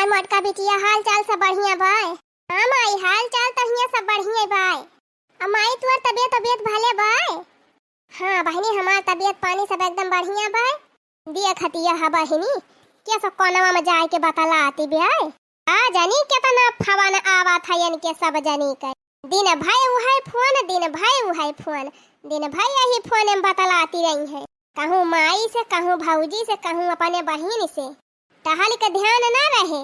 माई मोटका बिटिया हाल चाल सब बढ़िया बाय। हाँ माई हाल चाल तो हिया सब बढ़िया बाय। अब माई तुअर तबियत तबियत भले बाय। हाँ बहनी हमार तबियत पानी सब एकदम बढ़िया बाय। दिया खतिया हा बहनी क्या सब कोनवा में जाए के बतला आती ब्याय। आ जानी कितना फवन आवा था यन के सब जानी के दिन भाई उहाय फोन दिन भाई उहाय फोन दिन भाई यही फोन में बतलाती रही है। कहूँ माई से कहूँ भौजी से कहूँ अपने बहन से टहल के ध्यान न रहे।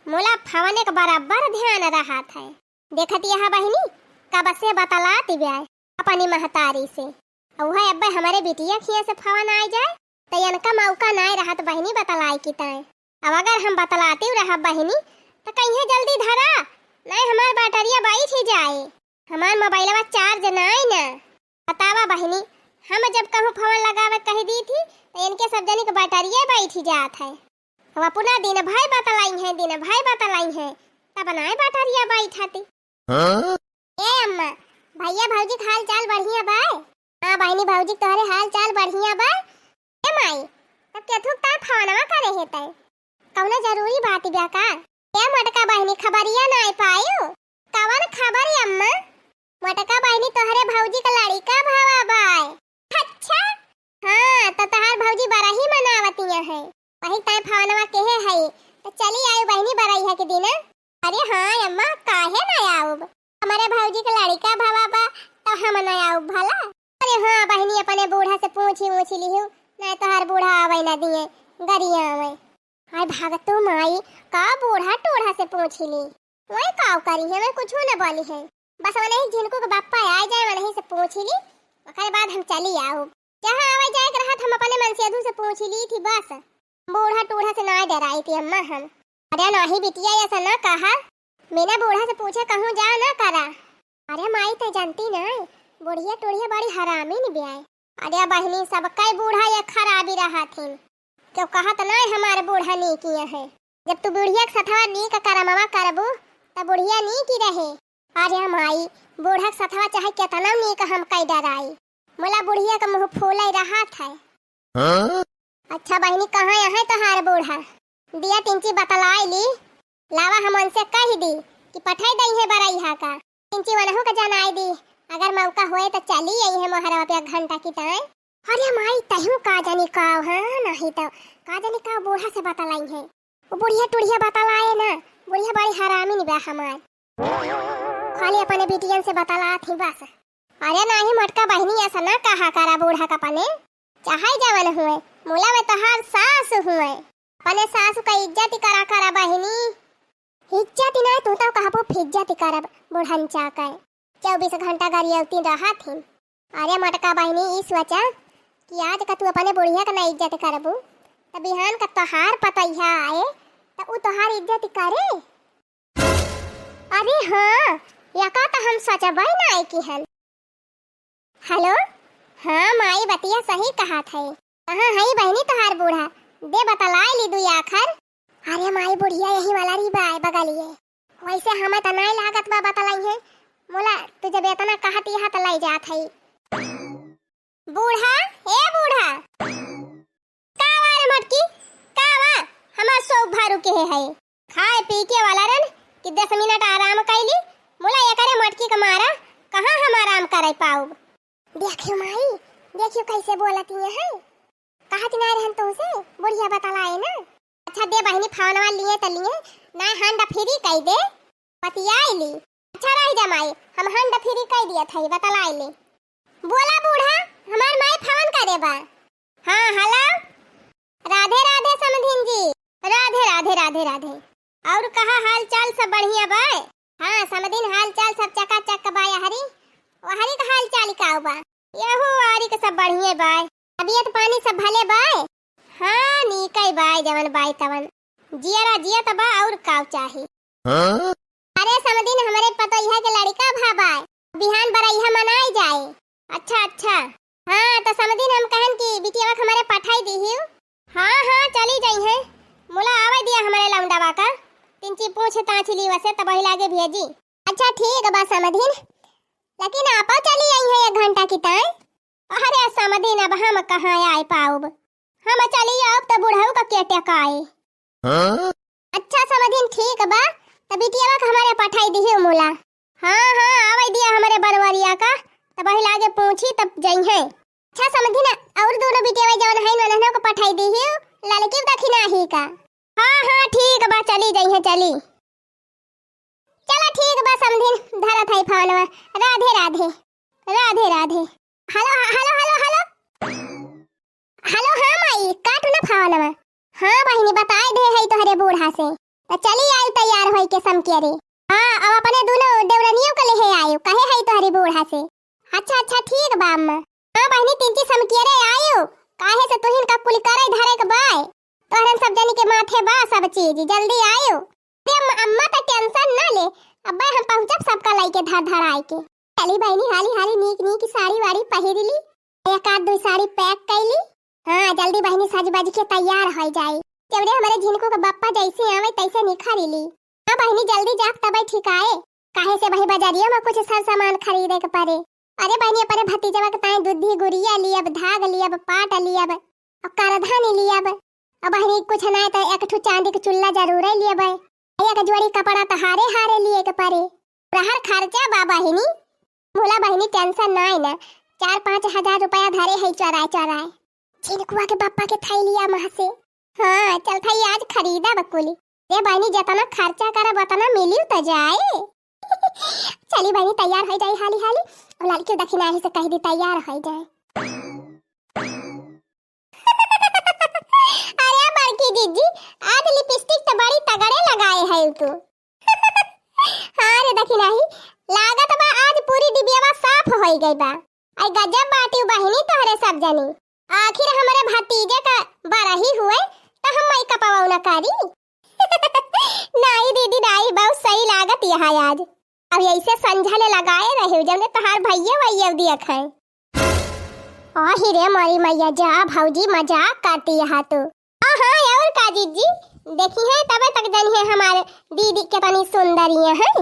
मोला फवने का बराबर ध्यान रहा था। देखती यहाँ बहनी कब से बतलाती ब्याय अपनी महतारी से। वह अब हमारे बिटिया खिया से फवन आ जाए तो इनका मौका ना रहा तो बहनी बतलाई की ताए। अब अगर हम बतलाते रहा बहनी तो कहीं जल्दी धरा नहीं हमार बैटरिया बैठ ही जाए। हमार मोबाइलवा चार्ज नहीं ना बतावा बहनी। हम जब कहूँ फोन लगावे कह दी थी तो इनके सब जनी के बैटरिया बैठ ही जात है। अब अपना दिन भाई बतलाई है दिन भाई बतलाई है तब बनाए बैटरिया बैठाती। ए अम्मा भैया भौजी का हाल चाल बढ़िया बाय। हाँ बहनी भौजी तोहरे हाल चाल बढ़िया बाय। ए माई तब के थुक ता फोनवा करे है तय कौनो जरूरी बात ब्या का। ए मटका बहनी खबरिया नहीं पायो कवन खबर अम्मा। मटका बहनी तोहरे भौजी का लड़का भावा बाय। अच्छा हाँ तो तहार भौजी बड़ा ही मनावतिया है वही ताई फोनवा केहे है तो चली आयो बहनी बराई है के दिन। अरे हाँ अम्मा काहे ना आऊ हमारे भौजी का लड़का भावा बा तो हम ना आऊ भला। अरे हाँ बहनी अपने बूढ़ा से पूछी लिहू नहीं तो हर बूढ़ा आवे ना दिए गरिया आवे। हाय भागतो माई का बूढ़ा टूढ़ा से पूछ ली वही काव करी है मैं कुछ न बोली है बस वने ही जिनको के बापा आ जाए वने ही से पूछ ली ओकरे बाद हम चली आऊ। जहां आवे जाए के रहत हम अपने मन से अधू से पूछ ली थी बस बूढ़ा टूढ़ा से ना डराई थी अम्मा हम। अरे नहीं बिटिया ऐसा ना कहा बिना बूढ़ा से पूछे कहूँ जा ना करा। अरे माई तो जानती ना बुढ़िया टूढ़िया बड़ी हरामी नहीं ब्याय। अरे बहनी सब कई बूढ़ा ये खराबी रहा थी क्यों कहा तो नहीं हमारे बूढ़ा नहीं किया है। जब तू बुढ़िया के सथवा नी का करमवा करबू तब बुढ़िया नी की रहे। अरे माई बूढ़ा के सथवा चाहे कितना नी का हम कई डराई मोला बुढ़िया का मुंह फूल रहा था। अच्छा बहनी कहाँ यहाँ तोहार बूढ़ा दिया तिंची बतलाई ली लावा हम उनसे कह दी कि पठाई दई है बरैहा का तिंची वनहु का जनाई दी अगर मौका होए तो चली आई है मोहरवा पे घंटा की ताए। अरे माई तहु का जानी का हां नहीं तो का जानी का बूढ़ा से बतलाई है वो बुढ़िया टुढ़िया बतलाए ना बुढ़िया बड़ी हरामी नहीं बा हमार खाली अपने बिटियन से बतला थी बस। अरे नहीं मटका बहनी ऐसा ना कहा करा बूढ़ा का पने चाहे जवन हुए मोला में तोहार सास हुए अपने सास का इज्जत करा करा बहनी। इज्जत नहीं तू तो कहबो फिज्जत करब बूढ़न चाकर 24 घंटा गरियवती रहा थी। अरे मटका बहनी इस वजह कि आज का तू अपने बुढ़िया का ना इज्जत करबू तो बिहान का तोहार पतैया आए तो उ तोहार इज्जत करे। अरे हाँ यका तो हम सोचबई ना की हन। हेलो हाँ माई बतिया सही कहा थे कहाँ है बहनी तोहार बूढ़ा दे बतलाई ली दुई आखर। अरे माई बुढ़िया यही वाला री बाय बगलिए वैसे हमें तो नहीं लागत बा बतलाई है मोला तू जब इतना कहती है तो लाई जात है। बूढ़ा ए बूढ़ा कावा रे मटकी कावा हमार सौख भारू के है खाए पी के वाला रन कि 10 मिनट आराम कैली मोला ये करे मटकी का मारा कहाँ हम आराम करे पाऊ। देखियो माई देखियो कैसे बोलती है कहत ना रहन तो से बुढ़िया बतलाए ना। अच्छा दे बहनी फोनवा लिए त लिए ना हंड फ्री कह दे बतियाई ली। अच्छा रह जा माई हम हंड फ्री कह दिया था बतलाई ले। बोला बूढ़ा हमार माई फोन करे बा। हाँ हेलो राधे राधे समधिन जी राधे राधे राधे राधे और कहा हाल चाल सब बढ़िया बाय। हाँ समधिन हाल चाल सब चकाचक बाय हरी हरी का हाल चाल का बा यहो आरी का सब बढ़िया बाय तबियत पानी सब भले बाय। हाँ नीकई बाय जवन बाय तवन जियरा जिया तबा और काव चाही। अरे समदिन हमारे पतोइया के लड़का भाबा बिहान बरैया मनाई जाए। अच्छा अच्छा हाँ तो समदिन हम कहन की बिटिया हमारे पठाई दी। हाँ हाँ चली जाई है मोला आवे दिया हमारे लौंडावा का तिंची पूछ ताछली वसे तब ही लागे भेजी। अच्छा ठीक बा समदिन लेकिन आप चली आई है 1 घंटा की ताई। अरे समदिन अब हम कहाँ आए पाऊब हम चली अब तो बुढ़ाऊ का क्या टका आए। अच्छा समझिन ठीक बा, तब बिटिया का हमारे पठाई दिहियो मोला। हाँ हाँ आवे दिया हमारे बरवरिया का, तब ही लागे पूछी तब जई है। अच्छा समझिन और दोनों बिटिया जवन है ननहनो को पठाई दिहियो, लड़की दखिना ही का। हाँ हाँ ठीक बा, चली जई है चली। चला ठीक बा समझिन, धरत है फोनवा। Radhe Radhe Radhe Radhe. Hello hello hello hello hello. हाँ माई काटू ना फोनवा। हाँ बहिनी बताए दे है तोहरे बूढ़ा से, तो चली आई तैयार होई के समके रे। हाँ अब अपने दोनों देवरनियों को लेहे आयो, कहे है तोहरे बूढ़ा से। अच्छा अच्छा ठीक बा अम्मा। हाँ बहिनी तिनकी समके रे आयो, काहे से तुहिन का कुल करे धरे के बाय, तोहरन सब जनी के माथे बा सब चीज, जल्दी आयो। अम्मा तो टेंशन ना ले, अब्बा हम पहुंचब सबका लाइके धर धर आए के। चली बहिनी हाली हाली नीक नीक साड़ी वाड़ी पहिरली, एक आध दो साड़ी पैक कैली। हाँ जल्दी बहिनी सज-बज के तैयार हो जाए, जबरे हमारे झिनको का बप्पा जैसे आवे तैसे निखरीली। हाँ बहिनी जल्दी जाक तबे ठिकाए, काहे से भाई बाजारिया में कुछ सब सामान खरीदे के पड़े। अरे बहिनी अपने भतीजवा के ताई दूधी गुड़िया लियब, धाग लियब, पाट लियब और करधानी लियब। अब बहिनी कुछ ना तो एक ठो चांदी के चुल्ला जरूर लियब, एक जोड़ी कपड़ा तो हारे हारे लिए के पड़े। रहर खर्चा बा बहिनी, मोला बहिनी टेंशन ना है ना, 4-5 हजार रुपया धरे है चौराए चौराए। झिनकुआ के बप्पा के थाई लिया वहां से। हाँ चल थाई आज खरीदा बकुली। रे बहनी जितना खर्चा करब उतना मिली तो जाए। चली बहनी तैयार हो जाए हाली हाली, और लड़की दखिना ही से कह दी तैयार हो जाए। अरे बड़की जीजी आज लिपस्टिक तो बड़ी तगड़े लगाए है तू। हाँ रे दखिना ही लागत बा आज पूरी डिबियावा साफ हो गई बा। आई गजब बाटी बहनी तोहरे सब जनी, आखिर हमारे भतीजे का बरही हुए तो हम मई कपावा ना करी। नहीं दीदी नहीं, बहुत सही लागत यहाँ आज। अब ऐसे संझले लगाए रहे जब तोहार भैया वैया देख है। आही रे मारी मैया जा भौजी मजाक करती यहाँ तो। हाँ और का जीजी देखी है तबे तक जनी है हमारे दीदी कितनी सुंदरियां हैं।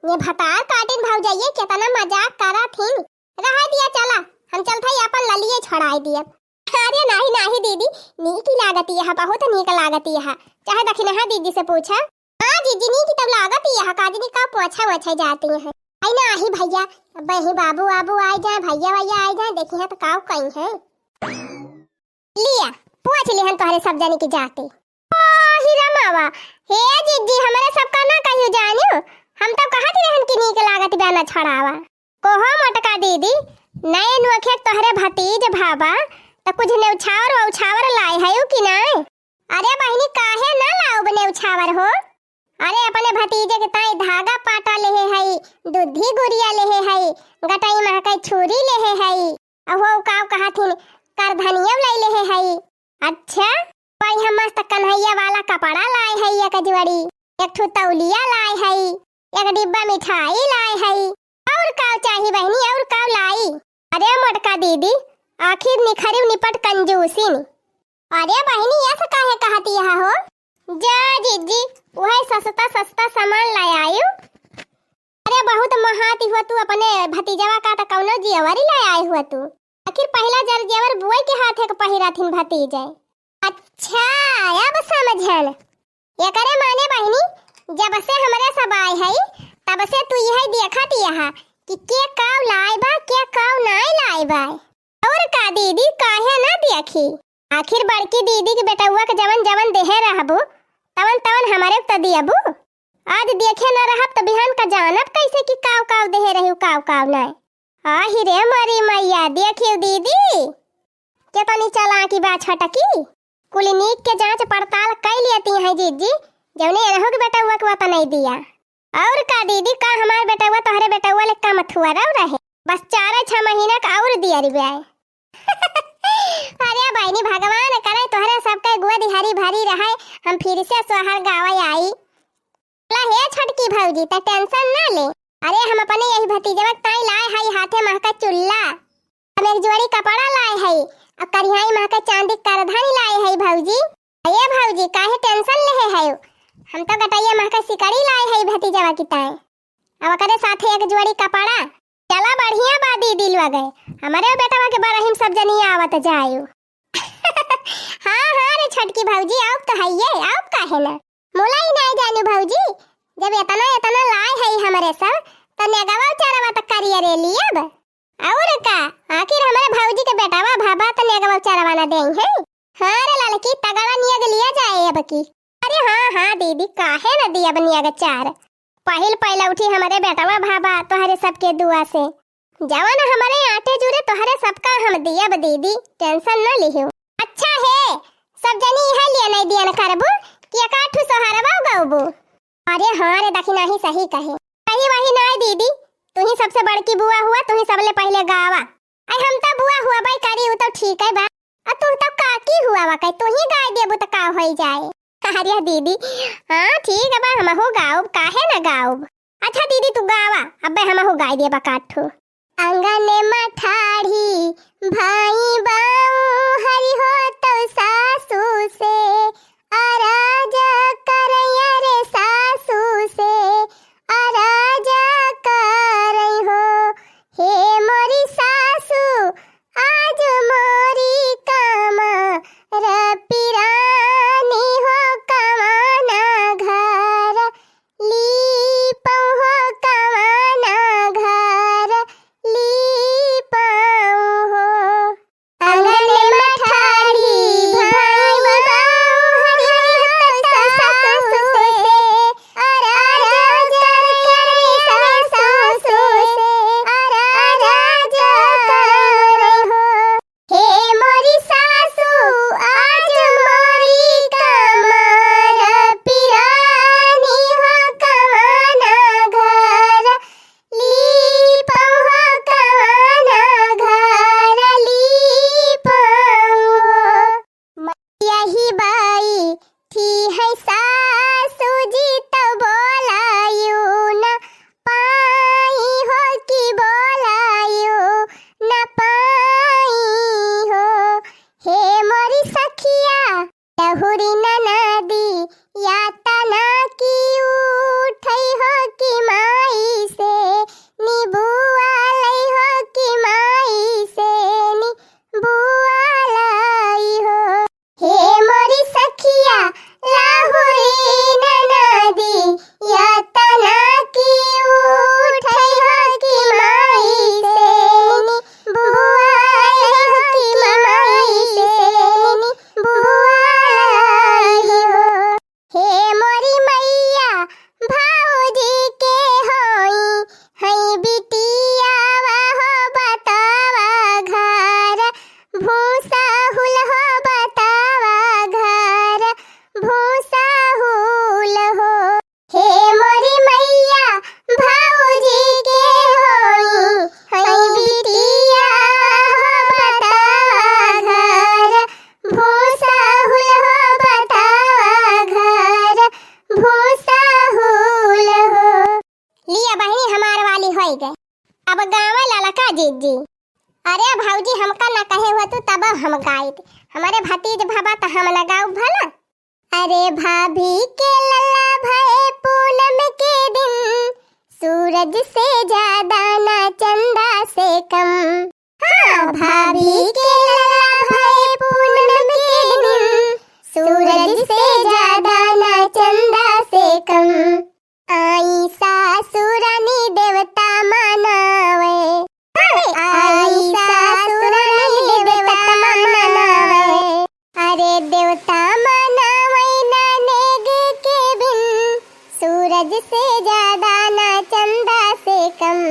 ये भतार काटिन भौजाइये कितना मजाक करा थी। रहा दिया चला हम चलते ही अपन ललिए छड़ाई दिया। अरे नहीं नहीं दीदी नीक लागत यह, बहुत नीक लागत यह, चाहे दखिना है दीदी से पूछा। हाँ जीजी नीक तब लागत यह, काजनी का पोछा वछा जाती है। आई ना ही भैया बही बाबू आबू आ जाए, भैया भैया आ जाए, देखी है तो काव कहीं है लिया पूछ ली हम तोहरे सब जाने की जाते। हीरा मावा हे जीजी हमारे सबका ना कहियो जानियो, हम तो कहत रहन कि नीक लागत बना छड़ावा। कोहो मटका दीदी नए नुखे तोहरे भतीज भाबा तो कुछ नेउछावर उछावर लाए है कि नहीं? अरे बहनी काहे ना लाओ बने उछावर हो? अरे अपने भतीजे के ताई धागा पाटा लेहे है, दूधी गुड़िया लेहे है, गटाई महकाई छुरी लेहे है, अब वो काव कहथिन करधनिया लाई लेहे है। अच्छा भाई हम मस्त कन्हैया वाला कपड़ा लाए है, एक जोड़ी एक ठो तौलिया लाए है, एक डिब्बा मिठाई लाए है, और काव चाहिए बहनी और काव लाई? अरे मटका दीदी आखिर निखरी निपट कंजूसी। अरे बहनी ऐसा काहे कहती है हो? जा जीजी वही सस्ता सस्ता सामान लाए आयु। अरे बहुत महाती हुआ तू, अपने भतीजवा का तो कौनो जेवरी लाए आए हुआ तू। आखिर पहला जर जेवर बुआ के हाथे के पहिराथिन भतीजे। अच्छा अब समझल, ये करे माने बहनी जब से हमारे सब आए है तब से तू यही देखत यहा कि के काव लाए बा के काव नहीं लाए बा। और का दीदी काहे ना देखी, आखिर बड़की दीदी के बेटुआ के जवन जवन देहे रहबो तवन तवन हमारे त दियबू। आज देखे न रहब त बिहान का जानब कैसे कि काव काव देहे रहू काव काव नहीं। आही रे मारी मैया देखियो दीदी केतनी चालाकी बा छटकी, कुल नीक के जांच पड़ताल कर लेती है जीजी, जवने रहो के बेटुआ के वता नहीं दिया। और का दीदी का हमार बेटुआ तोहरे बेटुआ ले का मथुआ रहे, बस 4-6 महीना का और दिया रिबे। अरे बहनी भगवान करे तोहरे सबके गोद हरी भरी रहे, हम फिर से सोहर गावे आई। ला हे छटकी भौजी त टेंशन ना ले, अरे हम अपने यही भतीजवा ताई लाए है हाथे महका चुल्ला, हम एक जोड़ी कपड़ा लाए है, अब करिहाई महका चांदी करधानी लाए है भौजी। ये भौजी काहे टेंशन लेहे है, हम तो गटैया महका सिकड़ी लाए है भतीजवा की ताई, अब करे साथे एक जोड़ी कपड़ा। चला बढ़िया बा दीदी लगे, हमारे बेटवा के बरहिम सब जनी आवत जायो। हाँ रे छटकी भौजी आओ तो है ये आओ काहे ना, मोला ही नहीं जानू भौजी, जब इतना इतना लाए है हमारे सब त नेगवा चारवा तक करिए रे लियब और का आखिर हमारे भौजी के बेटावा भाबा त नेगवा चारवा ना देई है। हां रे लड़की तगड़ा नियग लिया जाए अब की। अरे हां हां दीदी काहे न दिया नियग चार, पहला उठी हमारे बेटावा भाबा तोहरे सबके दुआ से जवान हमारे आटे जुरे तोहरे सबका हम दिया दीदी, टेंशन न लियो। अच्छा है सब जनी है लिए नहीं दिया न करबू कि एकाठू सहारवा गावबू। अरे हां रे देखी नहीं सही कहे कहीं वही नहीं दीदी, तू ही सबसे बड़की बुआ हुआ, तू ही सबले पहले गावा। आई हम तो बुआ हुआ भाई करी तो ठीक है बा, आ तू तो काकी हुआ वा कहीं तू ही गाय देबू तो का होई जाए। अरे दीदी हां ठीक है बा हम हो गाओ काहे न गाओ। अच्छा दीदी तू गावा अबे हम हो गाय देबा काठू। अंगन मठाढ़ी भाई बाऊ हरि हो तो सासू से आराजा करैया रे सासू से आराजा करई हो। हे मोरी सासू आज मोरी कामा रपिरानी हो कमाना घर लीपौ हो कमाना घर लीपौ हो। अंगन मठाढ़ी भाई बाऊ हरि हो सासू से आराजा करे सासू से आराजा करे हो। हे मोरी सासू आज मोरी कमर पिरानी हो कमाना घर लीपौ हो कमाना घर लीपौ हो। यही बाई थी है सासू जी तो बोलायू न पाई हो कि बोलायू न पाई हो। हे मोरी सखिया लहुरी नदी या तना की उठई हो कि माई से निबुआ लई हो कि माई से निबुआ लाई हो। हे मोरी सखिया लाहुरी नदी या तना की उठई हो कि माई से निबुआ लई हो कि माई से निबुआ लाई हो। हे मोरी मैया भाऊजी के होई हई बिटिया हो बतावा घर भूसा हुल हो बतावा घर भूसा हुल हो। हे मोरी मैया भाऊजी के होई हई बिटिया हो बतावा घर भूसा हुल हो बतावा घर भूसा हुल हो। लिया बहनी हमार वाली होई गए अब गाँव लाला का जीजी। अरे भाऊजी हमका ना कहे हुआ तू तब हम गाए हमारे भतीज भाबा तो हम ना गाओ भला। अरे भाभी के लल्ला भय पूनम के दिन सूरज से ज्यादा ना चंदा से कम। हाँ भाभी के लल्ला भय पूनम के दिन सूरज से ज्यादा ना चंदा से कम। आई सासुरानी देवता मनावे आई सासुरानी देवता मनावे। अरे देवता मनावे ना नेगे के बिन सूरज से ज्यादा ना चंदा से कम।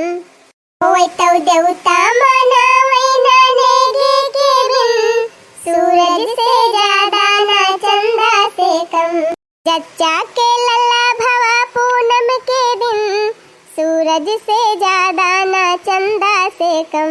होय तो देवता मनावे ना नेगे के बिन सूरज से ज्यादा ना चंदा से कम। जच्चा के लल्ला भवा पूनम के दिन सूरज से ज्यादा ना चंदा से कम।